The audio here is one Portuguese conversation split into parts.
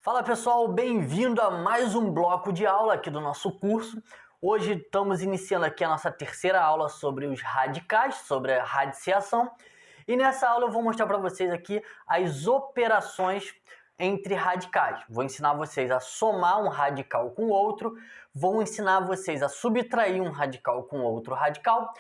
Fala pessoal, bem-vindo a mais um bloco de aula aqui do nosso curso. Hoje estamos iniciando aqui a nossa terceira aula sobre os radicais, sobre a radiciação. E nessa aula eu vou mostrar para vocês aqui as operações entre radicais. Vou ensinar vocês a somar um radical com outro, vou ensinar vocês a subtrair um radical com outro radical,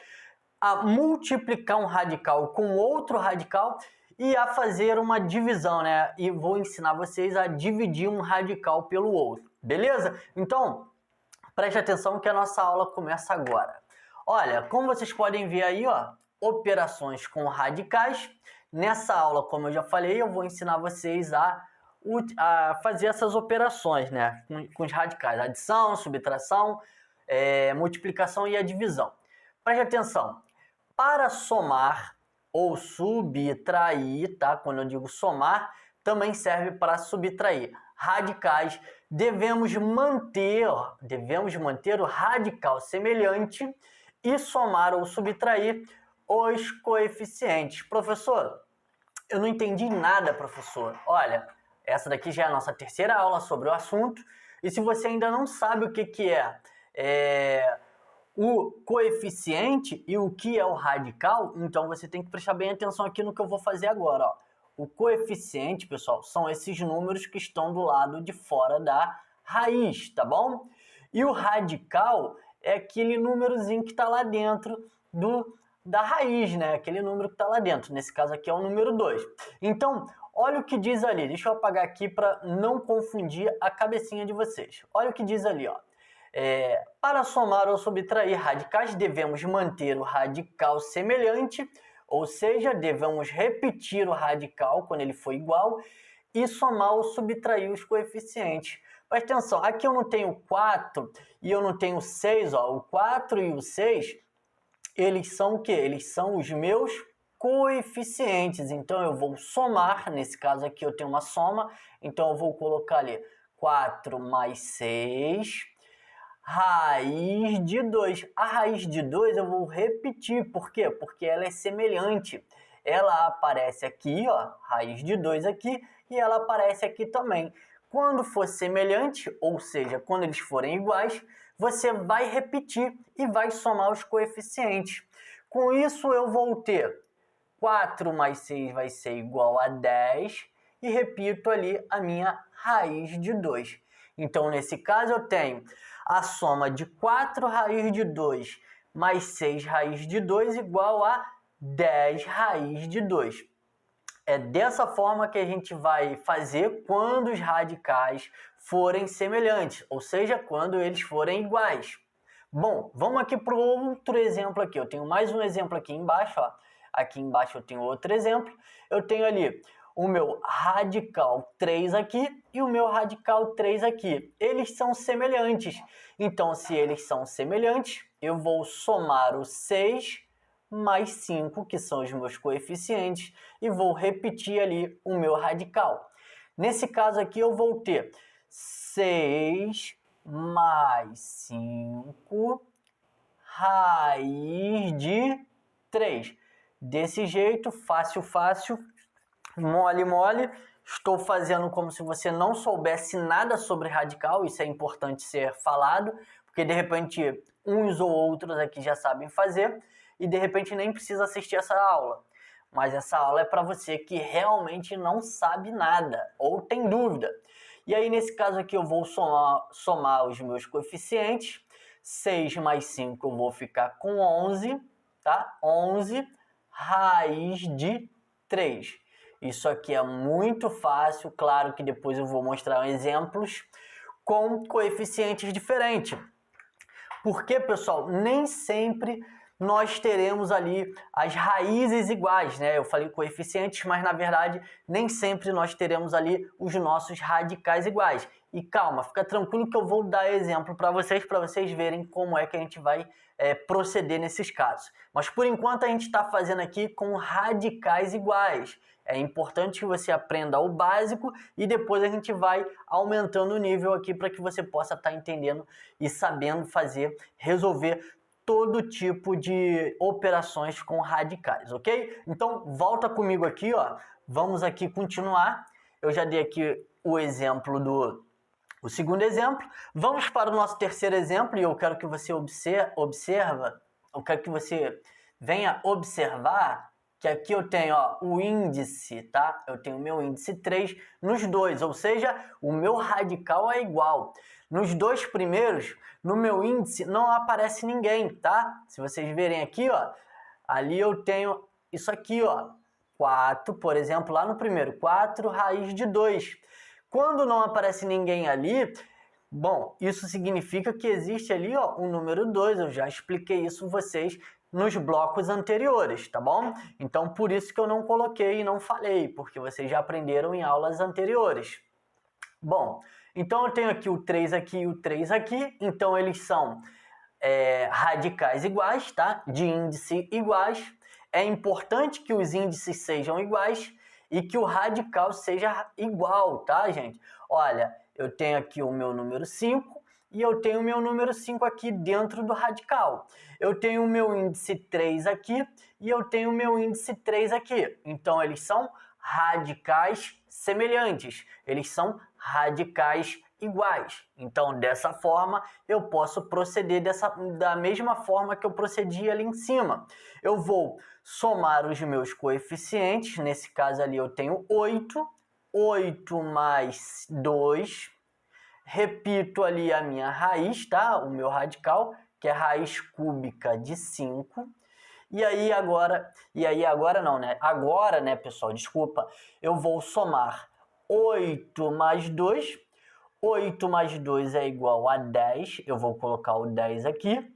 a multiplicar um radical com outro radical e a fazer uma divisão, né? E vou ensinar vocês a dividir um radical pelo outro, beleza? Então, preste atenção que a nossa aula começa agora. Olha, como vocês podem ver aí, ó, operações com radicais. Nessa aula, como eu já falei, eu vou ensinar vocês a fazer essas operações, né? Com os radicais, adição, subtração, multiplicação e a divisão. Preste atenção, para somar ou subtrair, tá? Quando eu digo somar, também serve para subtrair. Radicais, devemos manter o radical semelhante e somar ou subtrair os coeficientes. Professor, eu não entendi nada, professor. Olha, essa daqui já é a nossa terceira aula sobre o assunto. E se você ainda não sabe o que é o coeficiente e o que é o radical, então você tem que prestar bem atenção aqui no que eu vou fazer agora. Ó. O coeficiente, pessoal, são esses números que estão do lado de fora da raiz, tá bom? E o radical é aquele númerozinho que está lá dentro da raiz, né? Aquele número que está lá dentro. Nesse caso aqui é o número 2. Então, olha o que diz ali. Deixa eu apagar aqui para não confundir a cabecinha de vocês. Olha o que diz ali, ó. Para somar ou subtrair radicais, devemos manter o radical semelhante, ou seja, devemos repetir o radical quando ele for igual e somar ou subtrair os coeficientes. Presta atenção, aqui eu não tenho 4 e eu não tenho 6, ó. O 4 e o 6, eles são o quê? Eles são os meus coeficientes. Então eu vou somar, nesse caso aqui eu tenho uma soma, então eu vou colocar ali 4 mais 6... raiz de 2. A raiz de 2 eu vou repetir. Por quê? Porque ela é semelhante. Ela aparece aqui, ó, raiz de 2 aqui, e ela aparece aqui também. Quando for semelhante, ou seja, quando eles forem iguais, você vai repetir e vai somar os coeficientes. Com isso eu vou ter 4 mais 6 vai ser igual a 10, e repito ali a minha raiz de 2. Então, nesse caso, eu tenho a soma de 4 raiz de 2 mais 6 raiz de 2 igual a 10 raiz de 2. É dessa forma que a gente vai fazer quando os radicais forem semelhantes, ou seja, quando eles forem iguais. Bom, vamos aqui para o outro exemplo aqui. Eu tenho mais um exemplo aqui embaixo, ó. Aqui embaixo eu tenho outro exemplo. Eu tenho ali o meu radical 3 aqui e o meu radical 3 aqui. Eles são semelhantes. Então, se eles são semelhantes, eu vou somar o 6 mais 5, que são os meus coeficientes, e vou repetir ali o meu radical. Nesse caso aqui, eu vou ter 6 mais 5 raiz de 3. Desse jeito, fácil, fácil, mole, mole. Estou fazendo como se você não soubesse nada sobre radical, isso é importante ser falado, porque de repente uns ou outros aqui já sabem fazer e de repente nem precisa assistir essa aula. Mas essa aula é para você que realmente não sabe nada ou tem dúvida. E aí nesse caso aqui eu vou somar os meus coeficientes. 6 mais 5 eu vou ficar com 11, tá? 11 raiz de 3. Isso aqui é muito fácil, claro que depois eu vou mostrar exemplos com coeficientes diferentes. Porque, pessoal, nem sempre nós teremos ali as raízes iguais, né? Eu falei coeficientes, mas na verdade nem sempre nós teremos ali os nossos radicais iguais. E calma, fica tranquilo que eu vou dar exemplo para vocês verem como é que a gente vai proceder nesses casos. Mas por enquanto a gente está fazendo aqui com radicais iguais. É importante que você aprenda o básico e depois a gente vai aumentando o nível aqui para que você possa estar entendendo e sabendo resolver todo tipo de operações com radicais, ok? Então volta comigo aqui, ó. Vamos aqui continuar. Eu já dei aqui o segundo exemplo. Vamos para o nosso terceiro exemplo, e eu quero que você eu quero que você venha observar que aqui eu tenho o índice, tá? Eu tenho o meu índice 3 nos dois, ou seja, o meu radical é igual. Nos dois primeiros, no meu índice não aparece ninguém, tá? Se vocês verem aqui, ali eu tenho isso aqui, 4, por exemplo, lá no primeiro, 4 raiz de 2. Quando não aparece ninguém ali, bom, isso significa que existe ali um número 2, eu já expliquei isso a vocês nos blocos anteriores, tá bom? Então, por isso que eu não coloquei e não falei, porque vocês já aprenderam em aulas anteriores. Bom, então eu tenho aqui o 3 aqui e o 3 aqui, então eles são radicais iguais, tá? De índice iguais. É importante que os índices sejam iguais e que o radical seja igual, tá, gente? Olha, eu tenho aqui o meu número 5 e eu tenho o meu número 5 aqui dentro do radical. Eu tenho o meu índice 3 aqui e eu tenho o meu índice 3 aqui. Então, eles são radicais semelhantes. Eles são radicais iguais. Então, dessa forma, eu posso proceder da mesma forma que eu procedi ali em cima. Eu vou somar os meus coeficientes. Nesse caso ali eu tenho 8. 8 mais 2. Repito ali a minha raiz, tá? O meu radical, que é raiz cúbica de 5. E aí agora não, né? Agora, né, pessoal, desculpa, eu vou somar 8 mais 2. 8 mais 2 é igual a 10. Eu vou colocar o 10 aqui.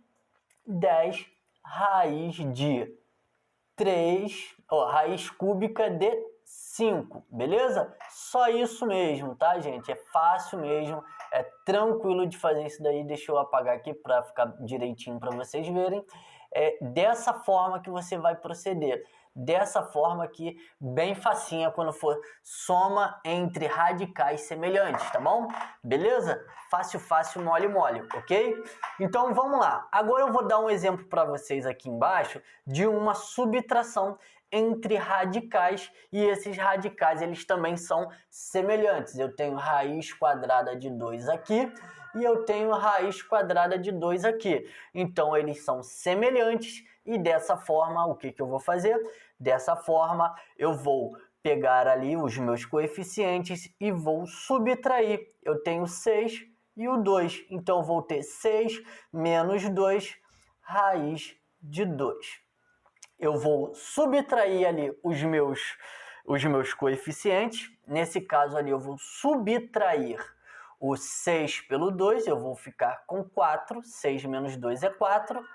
10 raiz de 3, raiz cúbica de 5, beleza? Só isso mesmo, tá, gente? É fácil mesmo, é tranquilo de fazer isso daí. Deixa eu apagar aqui para ficar direitinho para vocês verem. É dessa forma que você vai proceder. Dessa forma aqui, bem facinha quando for soma entre radicais semelhantes, tá bom? Beleza? Fácil, fácil, mole, mole, ok? Então vamos lá. Agora eu vou dar um exemplo para vocês aqui embaixo de uma subtração entre radicais, e esses radicais eles também são semelhantes. Eu tenho raiz quadrada de 2 aqui e eu tenho raiz quadrada de 2 aqui. Então eles são semelhantes e dessa forma, o que eu vou fazer? Dessa forma eu vou pegar ali os meus coeficientes e vou subtrair. Eu tenho 6 e o 2, então eu vou ter 6 menos 2 raiz de 2. Eu vou subtrair ali os meus coeficientes. Nesse caso ali eu vou subtrair o 6 pelo 2, eu vou ficar com 4. 6 menos 2 é 4.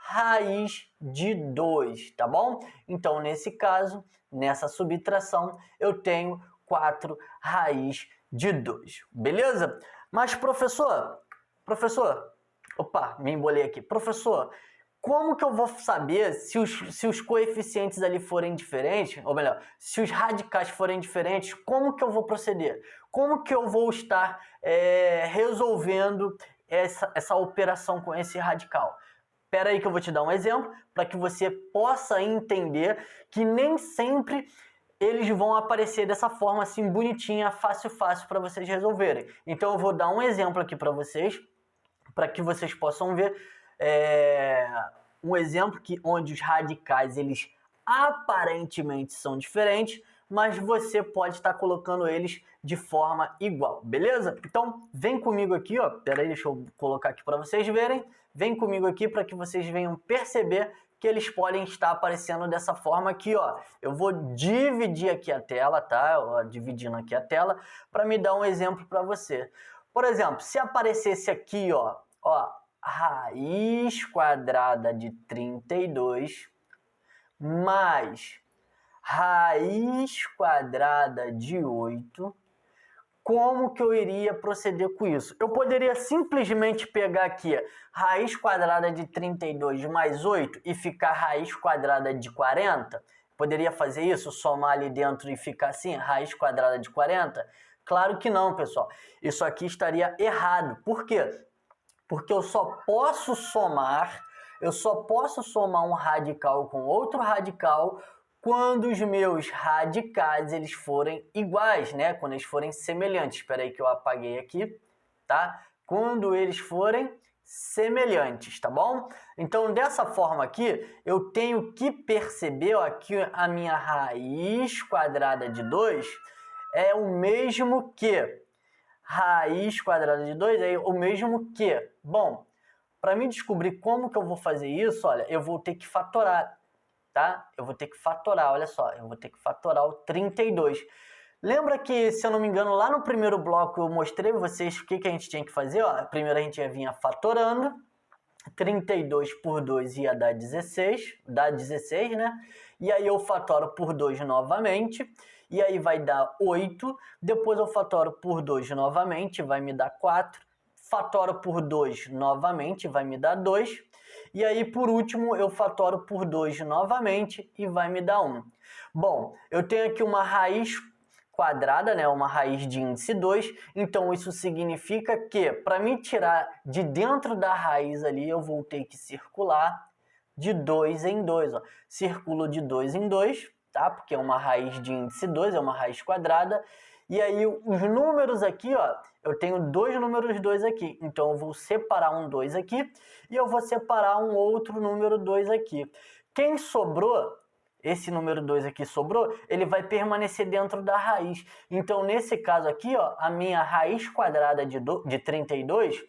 Raiz de 2, tá bom? Então, nesse caso, nessa subtração, eu tenho 4 raiz de 2, beleza? Mas, professor, opa, me embolei aqui. Professor, como que eu vou saber se os coeficientes ali forem diferentes, ou melhor, se os radicais forem diferentes, como que eu vou proceder? Como que eu vou estar resolvendo essa operação com esse radical? Espera aí que eu vou te dar um exemplo para que você possa entender que nem sempre eles vão aparecer dessa forma assim bonitinha, fácil para vocês resolverem. Então eu vou dar um exemplo aqui para vocês possam ver um exemplo onde os radicais eles aparentemente são diferentes, mas você pode estar colocando eles de forma igual, beleza? Então vem comigo aqui, pera aí, deixa eu colocar aqui para vocês verem. Vem comigo aqui para que vocês venham perceber que eles podem estar aparecendo dessa forma aqui, Eu vou dividir aqui a tela, tá? Dividindo aqui a tela para me dar um exemplo para você. Por exemplo, se aparecesse aqui, raiz quadrada de 32 mais raiz quadrada de 8, como que eu iria proceder com isso? Eu poderia simplesmente pegar aqui raiz quadrada de 32 mais 8 e ficar raiz quadrada de 40? Poderia fazer isso? Somar ali dentro e ficar assim, raiz quadrada de 40? Claro que não, pessoal. Isso aqui estaria errado. Por quê? Porque eu só posso somar um radical com outro radical quando os meus radicais eles forem iguais, né? Quando eles forem semelhantes. Espera aí que eu apaguei aqui, tá? Quando eles forem semelhantes, tá bom? Então, dessa forma aqui, eu tenho que perceber ó, que a minha raiz quadrada de 2 é o mesmo que raiz quadrada de 2 é o mesmo que... Bom, para mim descobrir como que eu vou fazer isso, olha, eu vou ter que fatorar, tá? Eu vou ter que fatorar, olha só, eu vou ter que fatorar o 32. Lembra que, se eu não me engano, lá no primeiro bloco eu mostrei para vocês o que a gente tinha que fazer? Ó, primeiro a gente ia vir fatorando, 32 por 2 ia dar 16, né? E aí eu fatoro por 2 novamente, e aí vai dar 8. Depois eu fatoro por 2 novamente, vai me dar 4. Fatoro por 2 novamente, vai me dar 2. E aí, por último, eu fatoro por 2 novamente e vai me dar 1. Bom, eu tenho aqui uma raiz quadrada, né, uma raiz de índice 2, então isso significa que para me tirar de dentro da raiz ali, eu vou ter que circular de 2 em 2, ó. Circulo de 2 em 2, tá? Porque é uma raiz de índice 2, é uma raiz quadrada, e aí os números aqui, ó, eu tenho dois números 2 aqui, então eu vou separar um 2 aqui, e eu vou separar um outro número 2 aqui. Quem sobrou, esse número 2 aqui sobrou, ele vai permanecer dentro da raiz. Então, nesse caso aqui, ó, a minha raiz quadrada de 32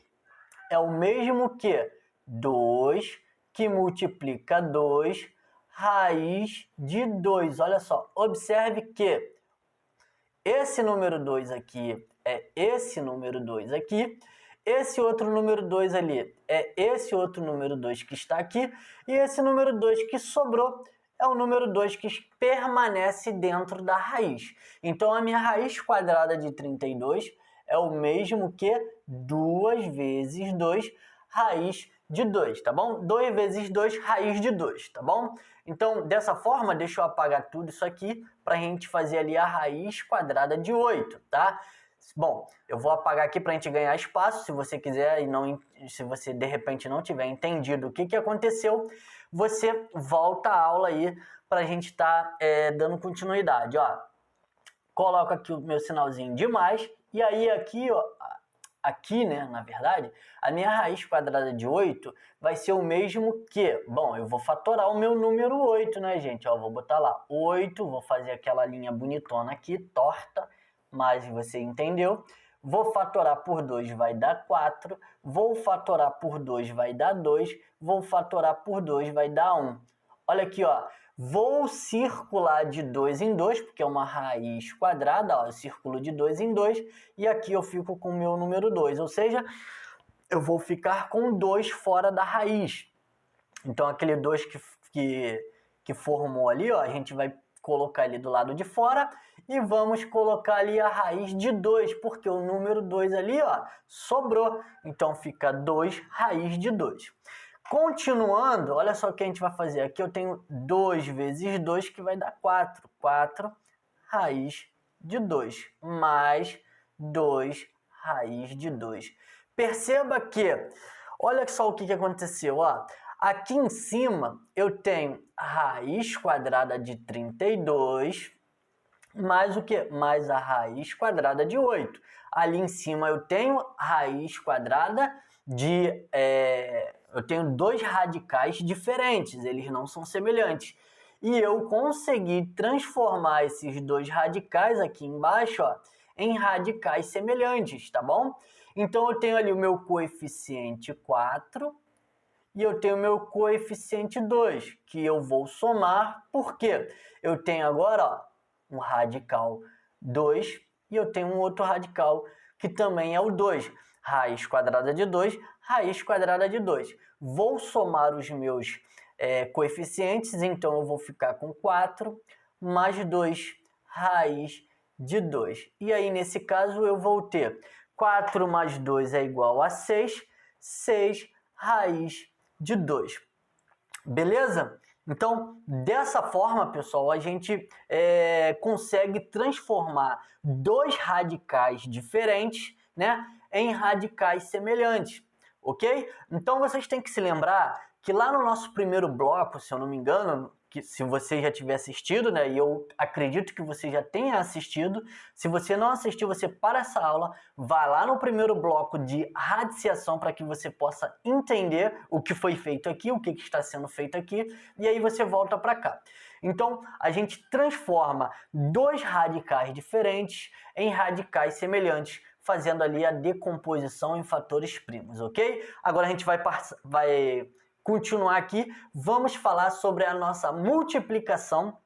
é o mesmo que 2 que multiplica 2 raiz de 2. Olha só, observe que esse número 2 aqui é esse número 2 aqui, esse outro número 2 ali é esse outro número 2 que está aqui, e esse número 2 que sobrou é o número 2 que permanece dentro da raiz. Então, a minha raiz quadrada de 32 é o mesmo que 2 vezes 2 raiz de 2, tá bom? 2 vezes 2 raiz de 2, tá bom? Então, dessa forma, deixa eu apagar tudo isso aqui para a gente fazer ali a raiz quadrada de 8, tá? Bom, eu vou apagar aqui para a gente ganhar espaço. Se você quiser e não, se você de repente não tiver entendido o que aconteceu, você volta a aula aí para a gente estar dando continuidade. Ó, coloco aqui o meu sinalzinho de mais, e aí aqui, ó, aqui, né, na verdade, a minha raiz quadrada de 8 vai ser o mesmo que, bom, eu vou fatorar o meu número 8, né, gente? Ó, vou botar lá 8, vou fazer aquela linha bonitona aqui, torta, mas você entendeu. Vou fatorar por 2, vai dar 4. Vou fatorar por 2, vai dar 2. Vou fatorar por 2, vai dar 1. Olha aqui, ó. Vou circular de 2 em 2, porque é uma raiz quadrada, ó. Eu circulo de 2 em 2. E aqui eu fico com o meu número 2. Ou seja, eu vou ficar com 2 fora da raiz. Então, aquele 2 que formou ali, ó, a gente vai colocar ele do lado de fora e vamos colocar ali a raiz de 2, porque o número 2 ali, ó, sobrou. Então, fica 2 raiz de 2. Continuando, olha só o que a gente vai fazer. Aqui eu tenho 2 vezes 2, que vai dar 4. 4 raiz de 2, mais 2 raiz de 2. Perceba que, olha só o que aconteceu, ó. Aqui em cima eu tenho raiz quadrada de 32, mais o que? Mais a raiz quadrada de 8. Ali em cima eu tenho raiz quadrada de... eu tenho dois radicais diferentes, eles não são semelhantes. E eu consegui transformar esses dois radicais aqui embaixo, ó, em radicais semelhantes, tá bom? Então eu tenho ali o meu coeficiente 4 e eu tenho o meu coeficiente 2, que eu vou somar, porque eu tenho agora, ó, um radical 2 e eu tenho um outro radical que também é o 2. Raiz quadrada de 2, raiz quadrada de 2. Vou somar os meus coeficientes, então eu vou ficar com 4 mais 2 raiz de 2. E aí, nesse caso, eu vou ter 4 mais 2 é igual a 6, 6 raiz de 2. Beleza? Então, dessa forma, pessoal, a gente consegue transformar dois radicais diferentes, né, em radicais semelhantes, ok? Então, vocês têm que se lembrar que lá no nosso primeiro bloco, se eu não me engano, que se você já tiver assistido, né, e eu acredito que você já tenha assistido. Se você não assistiu, você para essa aula, vai lá no primeiro bloco de radiciação para que você possa entender o que foi feito aqui, o que está sendo feito aqui, e aí você volta para cá. Então, a gente transforma dois radicais diferentes em radicais semelhantes, fazendo ali a decomposição em fatores primos, ok? Agora a gente vai continuar aqui, vamos falar sobre a nossa multiplicação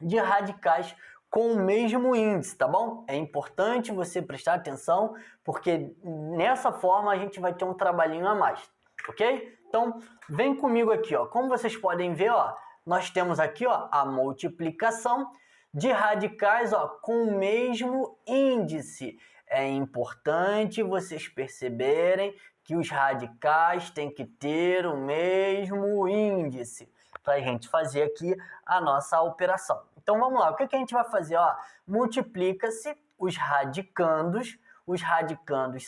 de radicais com o mesmo índice, tá bom? É importante você prestar atenção, porque nessa forma a gente vai ter um trabalhinho a mais, ok? Então, vem comigo aqui, ó. Como vocês podem ver, ó, nós temos aqui, ó, a multiplicação de radicais, ó, com o mesmo índice. É importante vocês perceberem que os radicais têm que ter o mesmo índice para a gente fazer aqui a nossa operação. Então vamos lá, o que a gente vai fazer? Multiplica-se os radicandos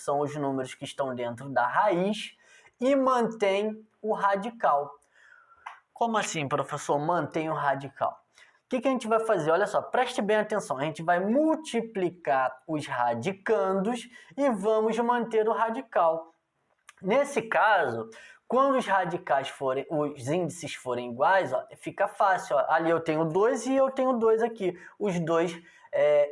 são os números que estão dentro da raiz, e mantém o radical. Como assim, professor, mantém o radical? O que a gente vai fazer? Olha só, preste bem atenção. A gente vai multiplicar os radicandos e vamos manter o radical. Nesse caso, quando os radicais forem, os índices forem iguais, ó, fica fácil. Ó. Ali eu tenho 2 e eu tenho 2 aqui. Os dois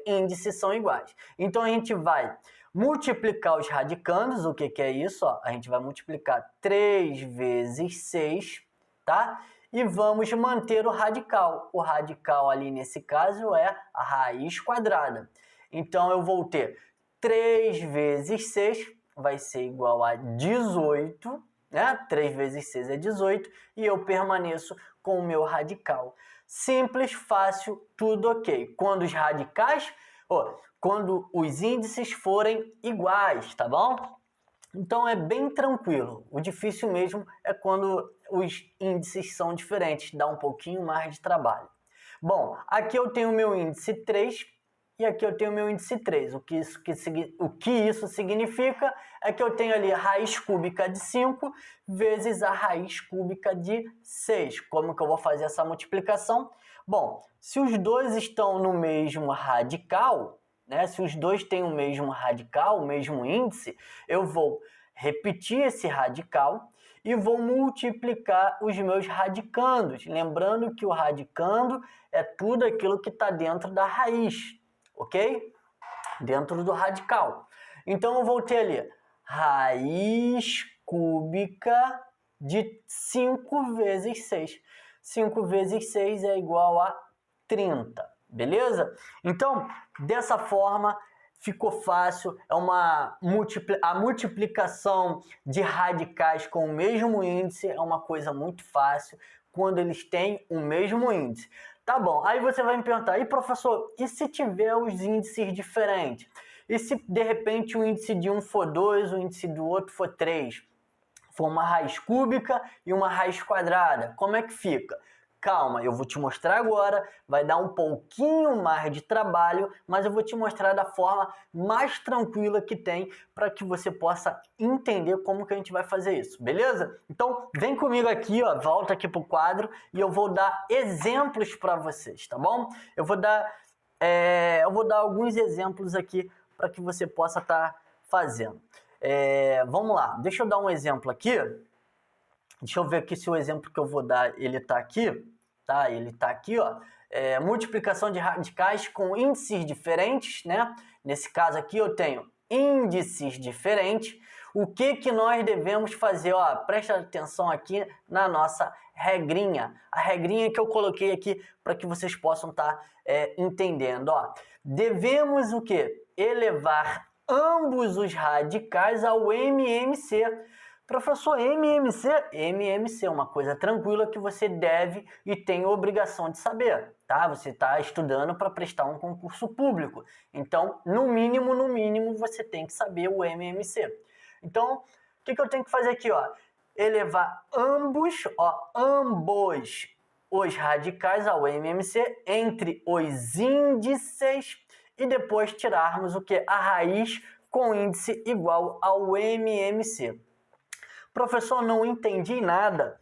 índices são iguais. Então a gente vai multiplicar os radicandos. O que é isso? Ó? A gente vai multiplicar 3 vezes 6, tá? E vamos manter o radical. O radical ali nesse caso é a raiz quadrada. Então eu vou ter 3 vezes 6 vai ser igual a 18, né? 3 vezes 6 é 18 e eu permaneço com o meu radical. Simples, fácil, tudo ok. Quando os radicais, quando os índices forem iguais, tá bom? Então é bem tranquilo. O difícil mesmo é quando os índices são diferentes, dá um pouquinho mais de trabalho. Bom, aqui eu tenho o meu índice 3 e aqui eu tenho o meu índice 3. O que isso significa é que eu tenho ali a raiz cúbica de 5 vezes a raiz cúbica de 6. Como que eu vou fazer essa multiplicação? Bom, se os dois estão no mesmo radical, né? Se os dois têm o mesmo radical, o mesmo índice, eu vou repetir esse radical e vou multiplicar os meus radicandos. Lembrando que o radicando é tudo aquilo que está dentro da raiz, ok? Dentro do radical. Então eu vou ter ali raiz cúbica de 5 vezes 6. 5 vezes 6 é igual a 30. Beleza? Então, dessa forma, ficou fácil. A multiplicação de radicais com o mesmo índice é uma coisa muito fácil quando eles têm o mesmo índice. Tá bom, aí você vai me perguntar, e professor, e se tiver os índices diferentes? E se de repente o índice de um for 2, o índice do outro for 3? For uma raiz cúbica e uma raiz quadrada, como é que fica? Calma, eu vou te mostrar agora, vai dar um pouquinho mais de trabalho, mas eu vou te mostrar da forma mais tranquila que tem para que você possa entender como que a gente vai fazer isso, beleza? Então, vem comigo aqui, ó, volta aqui pro quadro e eu vou dar exemplos para vocês, tá bom? Eu vou dar alguns exemplos aqui para que você possa estar fazendo. Vamos lá, deixa eu dar um exemplo aqui. Deixa eu ver aqui se o exemplo que eu vou dar, ele está aqui. Tá? Ele está aqui, ó. Multiplicação de radicais com índices diferentes, né? Nesse caso aqui eu tenho índices diferentes. O que nós devemos fazer? Ó, presta atenção aqui na nossa regrinha. A regrinha que eu coloquei aqui para que vocês possam estar entendendo. Ó. Devemos o quê? Elevar ambos os radicais ao MMC. Professor, MMC é uma coisa tranquila que você deve e tem obrigação de saber, tá? Você está estudando para prestar um concurso público. Então, no mínimo, você tem que saber o MMC. Então, o que eu tenho que fazer aqui, ó? Elevar ambos os radicais ao MMC entre os índices e depois tirarmos o que? A raiz com índice igual ao MMC. Professor, não entendi nada.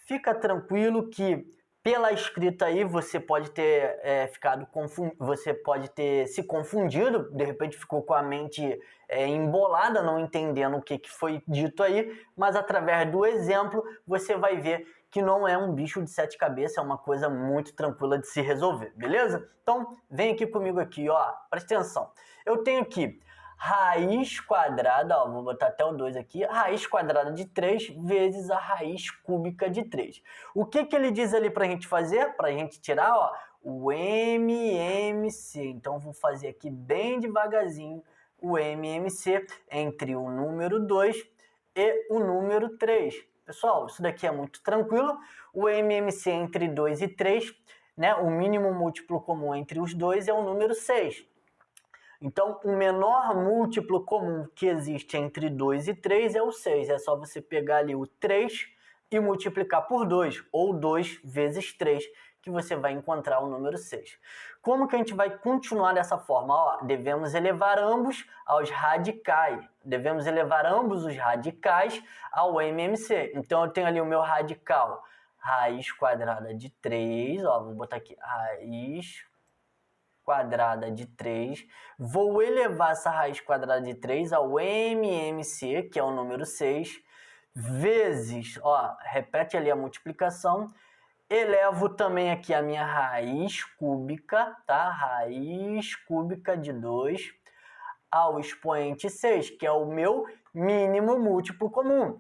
Fica tranquilo que Pela escrita aí, você pode ter você pode ter se confundido, de repente ficou com a mente embolada, não entendendo o que foi dito aí, mas através do exemplo você vai ver que não é um bicho de 7 cabeças, é uma coisa muito tranquila de se resolver, beleza? Então, vem aqui comigo aqui, ó, presta atenção. Eu tenho aqui raiz quadrada, ó, vou botar até o 2 aqui, raiz quadrada de 3 vezes a raiz cúbica de 3. O que ele diz ali para a gente fazer? Para a gente tirar, ó, o MMC. Então, vou fazer aqui bem devagarzinho o MMC entre o número 2 e o número 3. Pessoal, isso daqui é muito tranquilo. O MMC entre 2 e 3, né, o mínimo múltiplo comum entre os dois é o número 6. Então, o menor múltiplo comum que existe entre 2 e 3 é o 6. É só você pegar ali o 3 e multiplicar por 2, ou 2 vezes 3, que você vai encontrar o número 6. Como que a gente vai continuar dessa forma? Ó, devemos elevar ambos aos radicais. Devemos elevar ambos os radicais ao MMC. Então, eu tenho ali o meu radical, raiz quadrada de 3. Ó, vou botar aqui, raiz quadrada de 3, vou elevar essa raiz quadrada de 3 ao MMC, que é o número 6, vezes, ó, repete ali a multiplicação, elevo também aqui a minha raiz cúbica, tá? Raiz cúbica de 2 ao expoente 6, que é o meu mínimo múltiplo comum.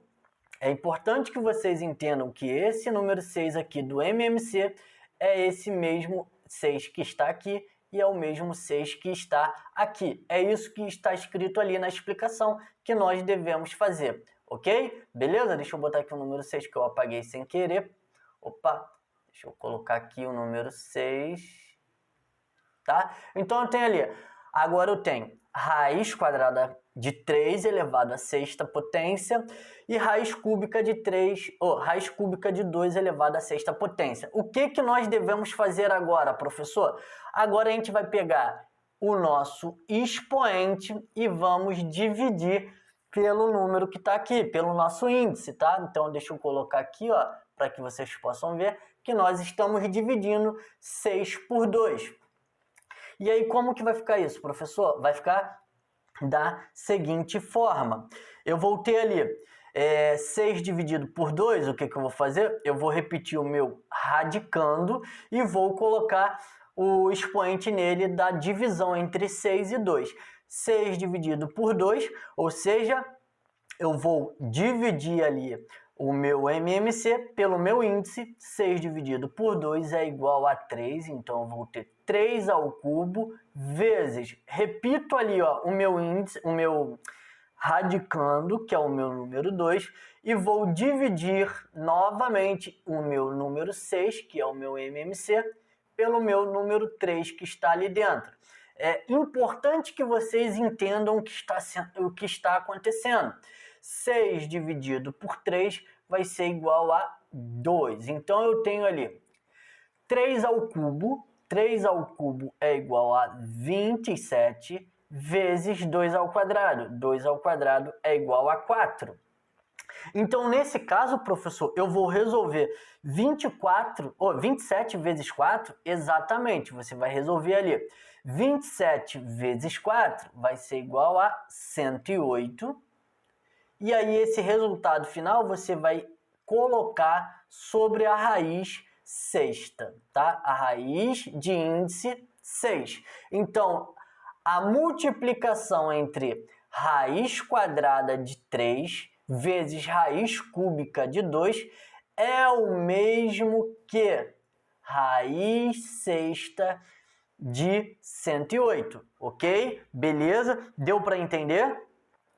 É importante que vocês entendam que esse número 6 aqui do MMC é esse mesmo 6 que está aqui, e é o mesmo 6 que está aqui. É isso que está escrito ali na explicação que nós devemos fazer, ok? Beleza? Deixa eu botar aqui o número 6 que eu apaguei sem querer. Opa, deixa eu colocar aqui o número 6, tá? Então eu tenho ali, agora eu tenho raiz quadrada de 3 elevado à sexta potência e raiz cúbica de 3, raiz cúbica de 2 elevado à sexta potência. O que nós devemos fazer agora, professor? Agora a gente vai pegar o nosso expoente e vamos dividir pelo número que está aqui, pelo nosso índice, tá? Então deixa eu colocar aqui, ó, para que vocês possam ver que nós estamos dividindo 6 por 2. E aí, como que vai ficar isso, professor? Vai ficar da seguinte forma. Eu vou ter ali 6 dividido por 2, o que eu vou fazer? Eu vou repetir o meu radicando e vou colocar o expoente nele da divisão entre 6 e 2. 6 dividido por 2, ou seja, eu vou dividir ali o meu MMC pelo meu índice. 6 dividido por 2 é igual a 3, então eu vou ter 3 ao cubo vezes, repito ali, ó, o meu índice, o meu radicando, que é o meu número 2, e vou dividir novamente o meu número 6, que é o meu MMC, pelo meu número 3, que está ali dentro. É importante que vocês entendam o que está acontecendo. 6 dividido por 3 vai ser igual a 2. Então eu tenho ali 3 ao cubo. 3 ao cubo é igual a 27 vezes 2 ao quadrado. 2 ao quadrado é igual a 4. Então, nesse caso, professor, eu vou resolver 27 vezes 4, exatamente, você vai resolver ali. 27 vezes 4 vai ser igual a 108. E aí, esse resultado final você vai colocar sobre a raiz sexta, tá? A raiz de índice 6. Então, a multiplicação entre raiz quadrada de 3 vezes raiz cúbica de 2 é o mesmo que raiz sexta de 108, ok? Beleza? Deu para entender?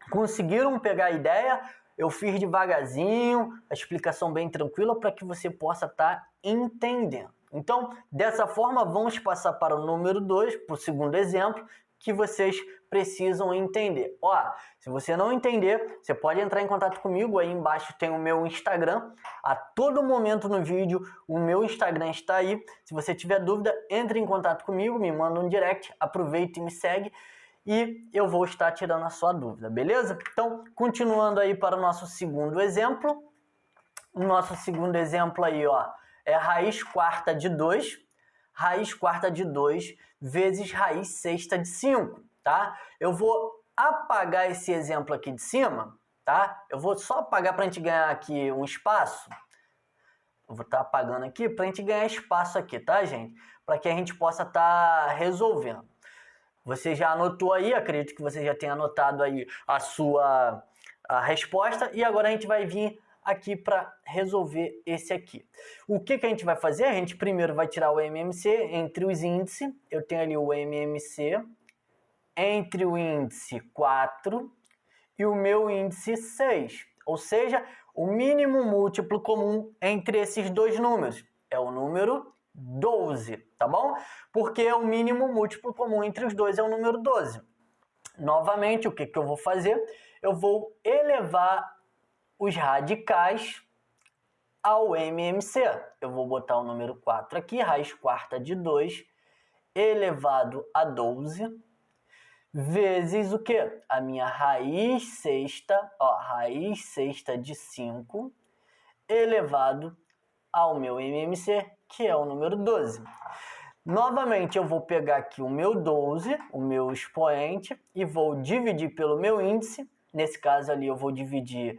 Conseguiram pegar a ideia? Eu fiz devagarzinho, a explicação bem tranquila para que você possa estar entendendo. Então, dessa forma, vamos passar para o número 2, para o segundo exemplo, que vocês precisam entender. Ó, se você não entender, você pode entrar em contato comigo, aí embaixo tem o meu Instagram. A todo momento no vídeo, o meu Instagram está aí. Se você tiver dúvida, entre em contato comigo, me manda um direct, aproveita e me segue. E eu vou estar tirando a sua dúvida, beleza? Então, continuando aí para o nosso segundo exemplo. O nosso segundo exemplo aí, ó, é raiz quarta de 2 vezes raiz sexta de 5, tá? Eu vou apagar esse exemplo aqui de cima, tá? Eu vou só apagar para a gente ganhar aqui um espaço. Eu vou estar apagando aqui para a gente ganhar espaço aqui, tá, gente? Para que a gente possa estar resolvendo. Você já anotou aí, acredito que você já tenha anotado aí a resposta. E agora a gente vai vir aqui para resolver esse aqui. O que a gente vai fazer? A gente primeiro vai tirar o MMC entre os índices. Eu tenho ali o MMC entre o índice 4 e o meu índice 6. Ou seja, o mínimo múltiplo comum entre esses dois números é o número 12, tá bom? Porque o mínimo múltiplo comum entre os dois é o número 12. Novamente, o que eu vou fazer? Eu vou elevar os radicais ao MMC. Eu vou botar o número 4 aqui, raiz quarta de 2 elevado a 12, vezes o quê? A minha raiz sexta de 5, elevado ao meu MMC, que é o número 12. Novamente, eu vou pegar aqui o meu 12, o meu expoente, e vou dividir pelo meu índice. Nesse caso ali, eu vou dividir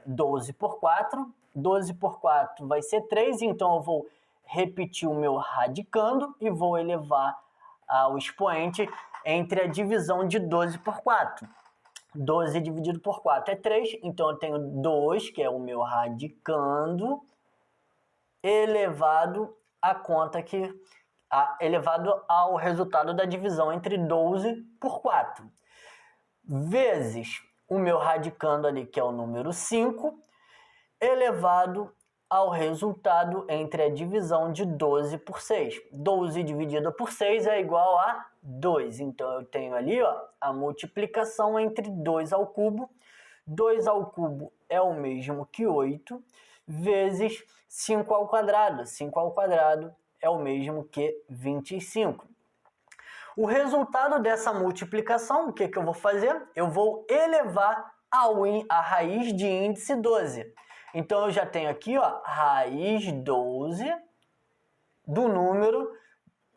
12 por 4. 12 por 4 vai ser 3, então eu vou repetir o meu radicando e vou elevar ao expoente entre a divisão de 12 por 4. 12 dividido por 4 é 3, então eu tenho 2, que é o meu radicando, elevado elevado ao resultado da divisão entre 12 por 4, vezes o meu radicando ali, que é o número 5, elevado ao resultado entre a divisão de 12 por 6. 12 dividido por 6 é igual a 2. Então, eu tenho ali a multiplicação entre 2 ao cubo. 2 ao cubo é o mesmo que 8, vezes 5 ao quadrado. 5 ao quadrado é o mesmo que 25. O resultado dessa multiplicação, o que eu vou fazer? Eu vou elevar a raiz de índice 12. Então, eu já tenho aqui, raiz 12 do número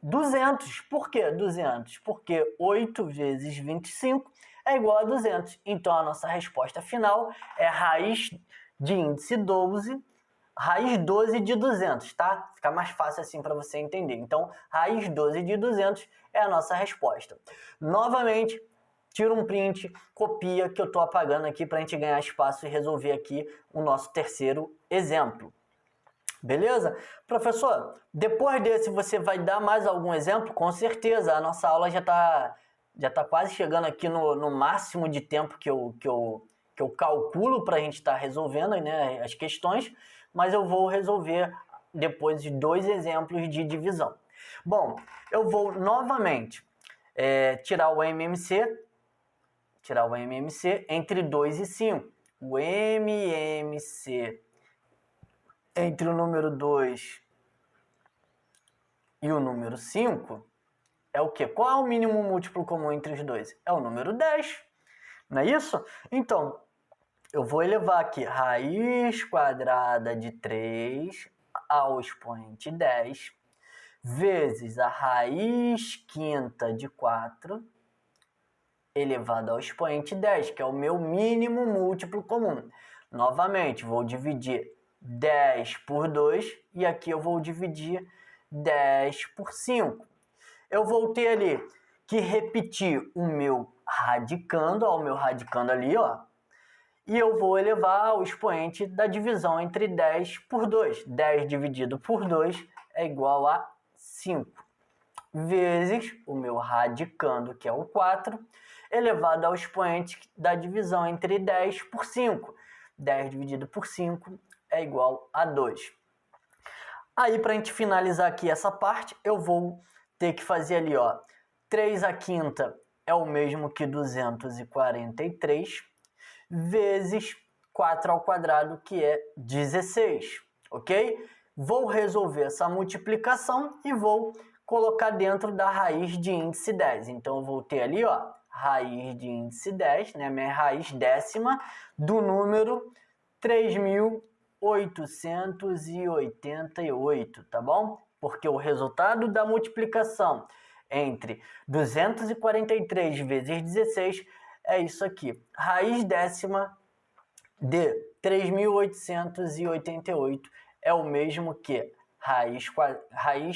200. Por que 200? Porque 8 vezes 25 é igual a 200. Então, a nossa resposta final é raiz de índice 12, raiz 12 de 200, tá? Fica mais fácil assim para você entender. Então, raiz 12 de 200 é a nossa resposta. Novamente, tira um print, copia, que eu estou apagando aqui para a gente ganhar espaço e resolver aqui o nosso terceiro exemplo. Beleza? Professor, depois desse você vai dar mais algum exemplo? Com certeza, a nossa aula já tá quase chegando aqui no máximo de tempo que eu calculo para a gente estar resolvendo, né, as questões, mas eu vou resolver depois de 2 exemplos de divisão. Bom, eu vou novamente tirar o MMC entre 2 e 5. O MMC entre o número 2 e o número 5 é o quê? Qual é o mínimo múltiplo comum entre os dois? É o número 10, não é isso? Então, eu vou elevar aqui raiz quadrada de 3 ao expoente 10, vezes a raiz quinta de 4, elevado ao expoente 10, que é o meu mínimo múltiplo comum. Novamente, vou dividir 10 por 2 e aqui eu vou dividir 10 por 5. Eu vou ter ali que repetir o meu radicando ali, e eu vou elevar ao expoente da divisão entre 10 por 2. 10 dividido por 2 é igual a 5, vezes o meu radicando, que é o 4, elevado ao expoente da divisão entre 10 por 5. 10 dividido por 5 é igual a 2. Aí, para a gente finalizar aqui essa parte, eu vou ter que fazer ali, 3 à quinta é o mesmo que 243, vezes 4 ao quadrado, que é 16, ok? Vou resolver essa multiplicação e vou colocar dentro da raiz de índice 10. Então, eu vou ter ali, raiz de índice 10, né? Minha raiz décima do número 3.000 2.888, tá bom? Porque o resultado da multiplicação entre 243 vezes 16 é isso aqui. Raiz décima de 3.888 é o mesmo que raiz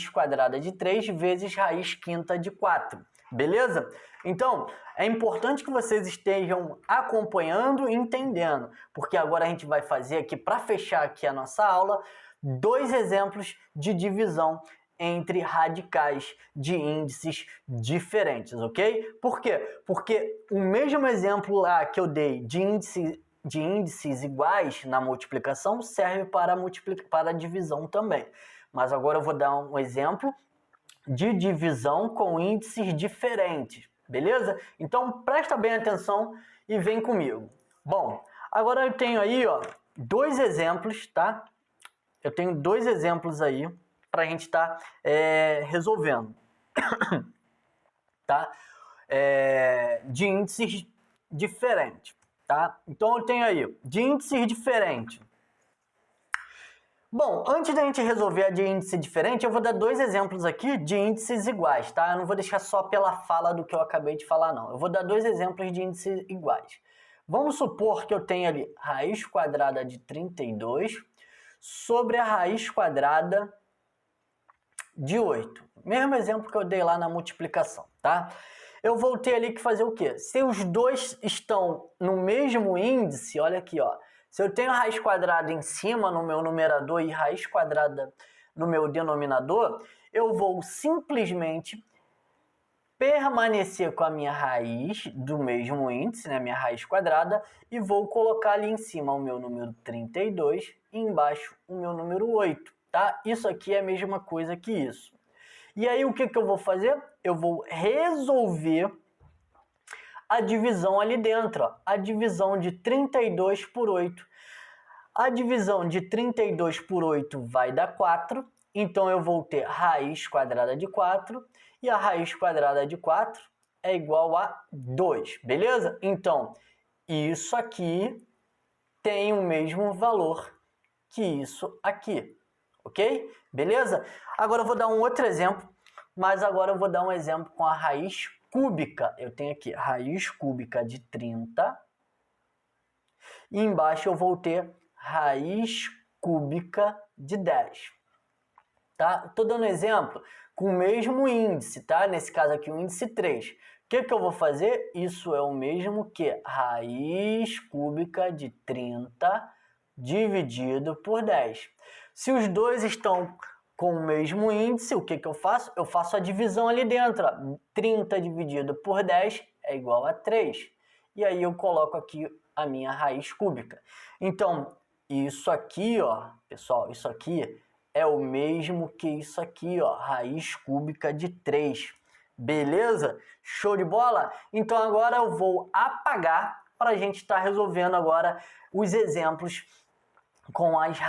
quadrada de 3 vezes raiz quinta de 4. Beleza? Então, é importante que vocês estejam acompanhando e entendendo, porque agora a gente vai fazer aqui, para fechar aqui a nossa aula, 2 exemplos de divisão entre radicais de índices diferentes, ok? Por quê? Porque o mesmo exemplo lá que eu dei de índices iguais na multiplicação serve para a divisão também. Mas agora eu vou dar um exemplo de divisão com índices diferentes, beleza? Então presta bem atenção e vem comigo. Bom, agora eu tenho aí, ó, 2 exemplos, tá? Eu tenho 2 exemplos aí para a gente estar resolvendo, tá? De índices diferentes, tá? Então eu tenho aí de índices diferentes. Bom, antes da gente resolver a de índice diferente, eu vou dar 2 exemplos aqui de índices iguais, tá? Eu não vou deixar só pela fala do que eu acabei de falar, não. Eu vou dar 2 exemplos de índices iguais. Vamos supor que eu tenho ali raiz quadrada de 32 sobre a raiz quadrada de 8. Mesmo exemplo que eu dei lá na multiplicação, tá? Eu vou ter ali que fazer o quê? Se os dois estão no mesmo índice, olha aqui, ó. Se eu tenho raiz quadrada em cima no meu numerador e raiz quadrada no meu denominador, eu vou simplesmente permanecer com a minha raiz do mesmo índice, né, minha raiz quadrada, e vou colocar ali em cima o meu número 32 e embaixo o meu número 8, tá? Isso aqui é a mesma coisa que isso. E aí o que eu vou fazer? Eu vou resolver a divisão ali dentro, ó, a divisão de 32 por 8. A divisão de 32 por 8 vai dar 4, então eu vou ter raiz quadrada de 4, e a raiz quadrada de 4 é igual a 2, beleza? Então, isso aqui tem o mesmo valor que isso aqui, ok? Beleza? Agora eu vou dar um outro exemplo, mas agora eu vou dar um exemplo com a raiz cúbica. Eu tenho aqui raiz cúbica de 30 e embaixo eu vou ter raiz cúbica de 10. Tá? Estou dando exemplo com o mesmo índice, tá? Nesse caso aqui o índice 3. O que eu vou fazer? Isso é o mesmo que raiz cúbica de 30 dividido por 10. Se os dois estão com o mesmo índice, o que eu faço? Eu faço a divisão ali dentro. Ó. 30 dividido por 10 é igual a 3. E aí eu coloco aqui a minha raiz cúbica. Então, isso aqui, ó, pessoal, isso aqui é o mesmo que isso aqui, ó, raiz cúbica de 3. Beleza? Show de bola? Então agora eu vou apagar para a gente estar resolvendo agora os exemplos com as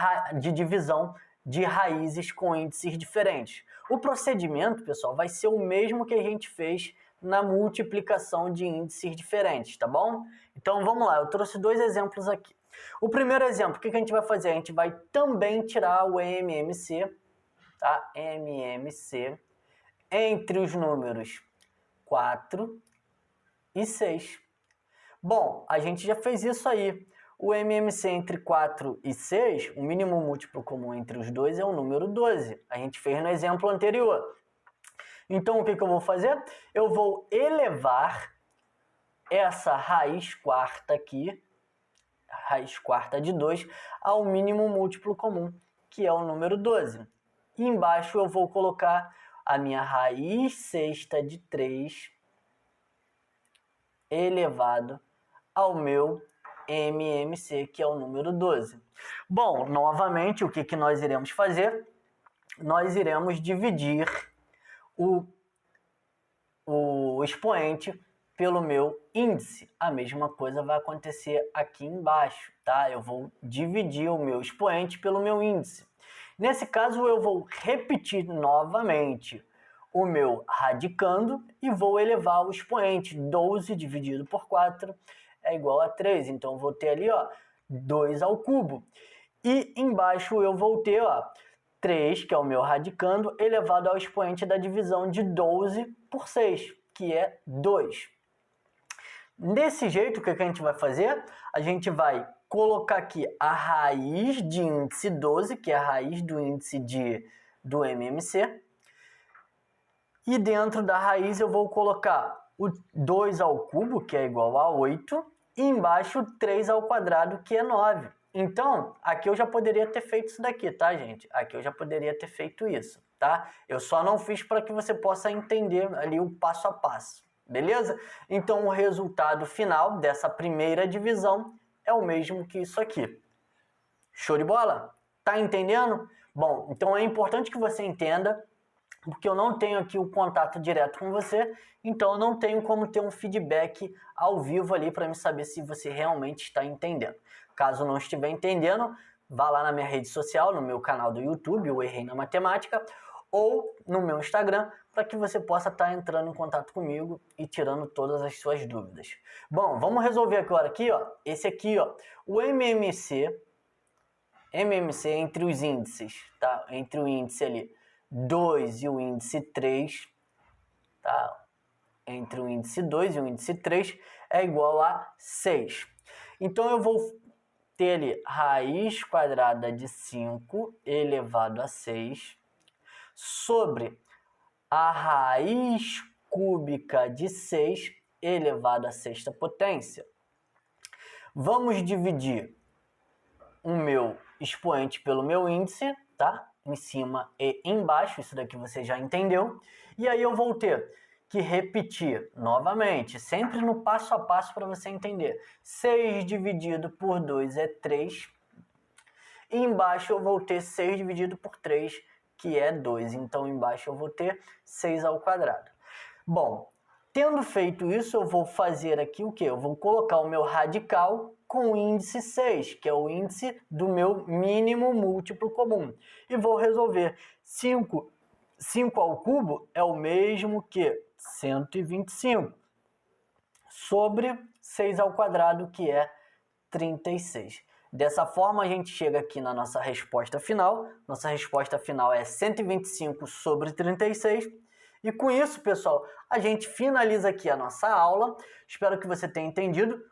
de divisão de raízes com índices diferentes. O procedimento, pessoal, vai ser o mesmo que a gente fez na multiplicação de índices diferentes, tá bom? Então vamos lá, eu trouxe 2 exemplos aqui. O primeiro exemplo, o que a gente vai fazer? A gente vai também tirar o MMC, tá? MMC entre os números 4 e 6. Bom, a gente já fez isso aí. O MMC entre 4 e 6, o mínimo múltiplo comum entre os dois é o número 12. A gente fez no exemplo anterior. Então, o que eu vou fazer? Eu vou elevar essa raiz quarta aqui, raiz quarta de 2, ao mínimo múltiplo comum, que é o número 12. E embaixo eu vou colocar a minha raiz sexta de 3 elevado ao meu MMC, que é o número 12. Bom, novamente, o que nós iremos fazer? Nós iremos dividir o expoente pelo meu índice. A mesma coisa vai acontecer aqui embaixo, tá? Eu vou dividir o meu expoente pelo meu índice. Nesse caso, eu vou repetir novamente o meu radicando e vou elevar o expoente. 12 dividido por 4 é igual a 3. Então, eu vou ter ali, ó, 2 ao cubo. E embaixo eu vou ter, ó, 3, que é o meu radicando, elevado ao expoente da divisão de 12 por 6, que é 2. Desse jeito, o que a gente vai fazer? A gente vai colocar aqui a raiz de índice 12, que é a raiz do índice do MMC. E dentro da raiz eu vou colocar o 2 ao cubo, que é igual a 8, e embaixo 3 ao quadrado, que é 9. Então, aqui eu já poderia ter feito isso daqui, tá, gente? Aqui eu já poderia ter feito isso, tá? Eu só não fiz para que você possa entender ali o passo a passo, beleza? Então, o resultado final dessa primeira divisão é o mesmo que isso aqui. Show de bola? Tá entendendo? Bom, então é importante que você entenda, porque eu não tenho aqui o contato direto com você, então eu não tenho como ter um feedback ao vivo ali para me saber se você realmente está entendendo. Caso não estiver entendendo, vá lá na minha rede social, no meu canal do YouTube, o Errei na Matemática, ou no meu Instagram, para que você possa estar entrando em contato comigo e tirando todas as suas dúvidas. Bom, vamos resolver agora aqui, ó, esse aqui, ó, o MMC entre os índices, tá? Entre o índice ali 2 e o índice 3, tá? Entre o índice 2 e o índice 3 é igual a 6. Então eu vou ter ali raiz quadrada de 5 elevado a 6 sobre a raiz cúbica de 6 elevado à sexta potência. Vamos dividir o meu expoente pelo meu índice, tá? Em cima e embaixo, isso daqui você já entendeu. E aí eu vou ter que repetir novamente, sempre no passo a passo para você entender. 6 dividido por 2 é 3. E embaixo eu vou ter 6 dividido por 3, que é 2. Então embaixo eu vou ter 6 ao quadrado. Bom, tendo feito isso, eu vou fazer aqui o quê? Eu vou colocar o meu radical com o índice 6, que é o índice do meu mínimo múltiplo comum. E vou resolver 5 ao cubo é o mesmo que 125 sobre 6 ao quadrado, que é 36. Dessa forma, a gente chega aqui na nossa resposta final. Nossa resposta final é 125 sobre 36. E com isso, pessoal, a gente finaliza aqui a nossa aula. Espero que você tenha entendido.